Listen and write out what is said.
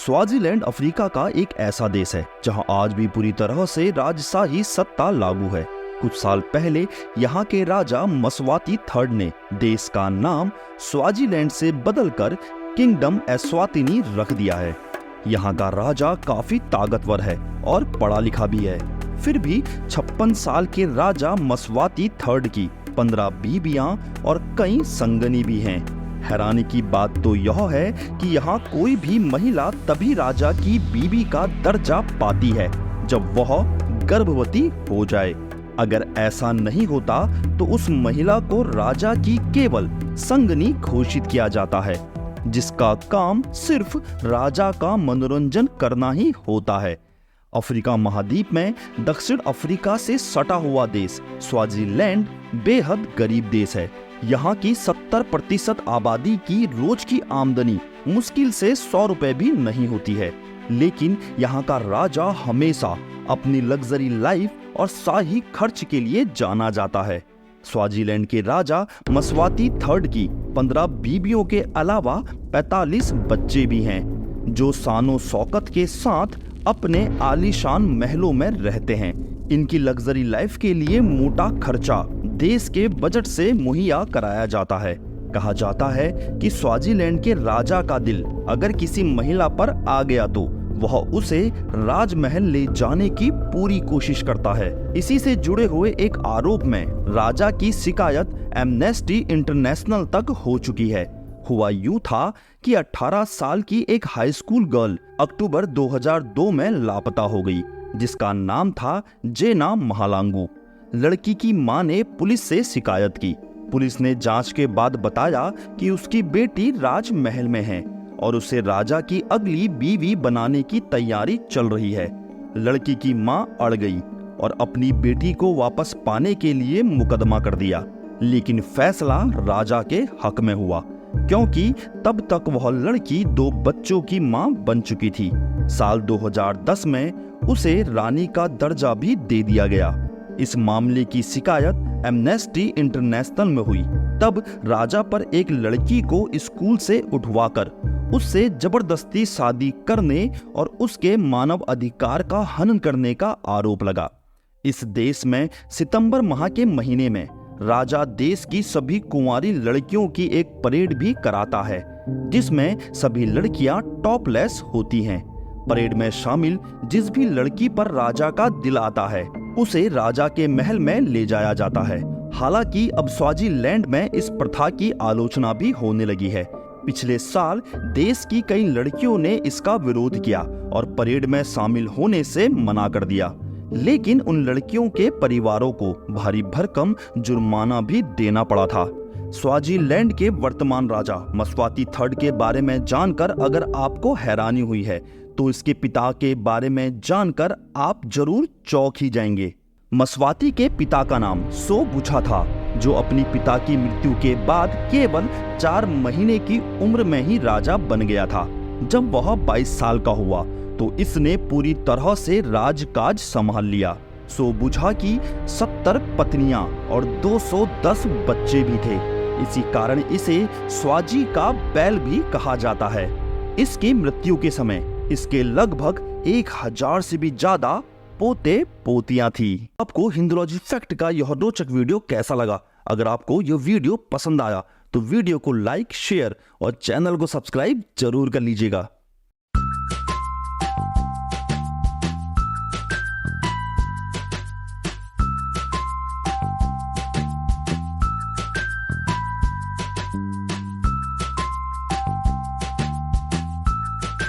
Swaziland Africa का एक ऐसा देश है जहां आज भी पूरी तरह से राजशाही सत्ता लागू है। कुछ साल पहले यहाँ के राजा मस्वाती थर्ड ने देश का नाम स्वाजीलैंड से बदलकर किंगडम एस्वातिनी रख दिया है। यहाँ का राजा काफी ताकतवर है और पढ़ा लिखा भी है। फिर भी 56 साल के राजा मस्वाती थर्ड की 15 बीबियां और कई संगनी भी हैं। हैरानी की बात तो यह है कि यहाँ कोई भी महिला तभी राजा की बीबी का दर्जा पाती है जब वह गर्भवती हो जाए। अगर ऐसा नहीं होता तो उस महिला को राजा की केवल संगनी घोषित किया जाता है, जिसका काम सिर्फ राजा का मनोरंजन करना ही होता है। अफ्रीका महाद्वीप में दक्षिण अफ्रीका से सटा हुआ देश स्वाजीलैंड बेहद गरीब देश है। यहाँ की 70% आबादी की रोज की आमदनी मुश्किल से 100 रुपए भी नहीं होती है, लेकिन यहाँ का राजा हमेशा अपनी लग्जरी लाइफ और शाही खर्च के लिए जाना जाता है। स्वाजीलैंड के राजा मस्वाती थर्ड की 15 बीबियों के अलावा 45 बच्चे भी हैं, जो शानो शौकत के साथ अपने आलीशान महलों में रहते हैं। इनकी लग्जरी लाइफ के लिए मोटा खर्चा देश के बजट से मुहैया कराया जाता है। कहा जाता है कि स्वाजीलैंड के राजा का दिल अगर किसी महिला पर आ गया तो वह उसे राजमहल ले जाने की पूरी कोशिश करता है। इसी से जुड़े हुए एक आरोप में राजा की शिकायत एमनेस्टी इंटरनेशनल तक हो चुकी है। हुआ यूं था कि 18 साल की एक हाई स्कूल गर्ल अक्टूबर 2002 में लापता हो गई, जिसका नाम था जेना महालांगू। लड़की की मां ने पुलिस से शिकायत की। पुलिस ने जांच के बाद बताया कि उसकी बेटी राजमहल में है और उसे राजा की अगली बीवी बनाने की तैयारी चल रही है। लड़की की मां अड़ गई और अपनी बेटी को वापस पाने के लिए मुकदमा कर दिया, लेकिन फैसला राजा के हक में हुआ, क्योंकि तब तक वह लड़की 2 बच्चों की मां बन चुकी थी। साल 2010 में उसे रानी का दर्जा भी दे दिया गया। इस मामले की शिकायत एमनेस्टी इंटरनेशनल में हुई। तब राजा पर एक लड़की को स्कूल से उठवाकर उससे जबरदस्ती शादी करने और उसके मानव अधिकार का हनन करने का आरोप लगा। इस देश में सितंबर माह के महीने में राजा देश की सभी कुंवारी लड़कियों की एक परेड भी कराता है, जिसमें सभी लड़कियां टॉपलेस होती हैं। परेड में शामिल जिस भी लड़की पर राजा का दिल आता है उसे राजा के महल में ले जाया जाता है। हालांकि अब स्वाजीलैंड में इस प्रथा की आलोचना भी होने लगी है। पिछले साल देश की कई लड़कियों ने इसका विरोध किया और परेड में शामिल होने से मना कर दिया, लेकिन उन लड़कियों के परिवारों को भारी भरकम जुर्माना भी देना पड़ा था। स्वाजीलैंड के वर्तमान राजा मस्वाती थर्ड के बारे में जानकर अगर आपको हैरानी हुई है तो इसके पिता के बारे में जानकर आप जरूर चौंक ही जाएंगे। मस्वाती के पिता का नाम सोबुछा था, जो अपनी पिता की मृत्यु के बाद केवल 4 महीने की उम्र में ही राजा बन गया था। जब वह 22 साल का हुआ तो इसने पूरी तरह से राजकाज संभाल लिया। सोबुछा की 70 पत्नियां और 210 बच्चे भी थे। इसी कारण इसे स्वाजी का बैल भी कहा जाता है। इसकी मृत्यु के समय इसके लगभग 1000 से भी ज्यादा पोते पोतियां थी। आपको हिंदुलॉजी फैक्ट का यह रोचक वीडियो कैसा लगा? अगर आपको यह वीडियो पसंद आया तो वीडियो को लाइक, शेयर और चैनल को सब्सक्राइब जरूर कर लीजिएगा।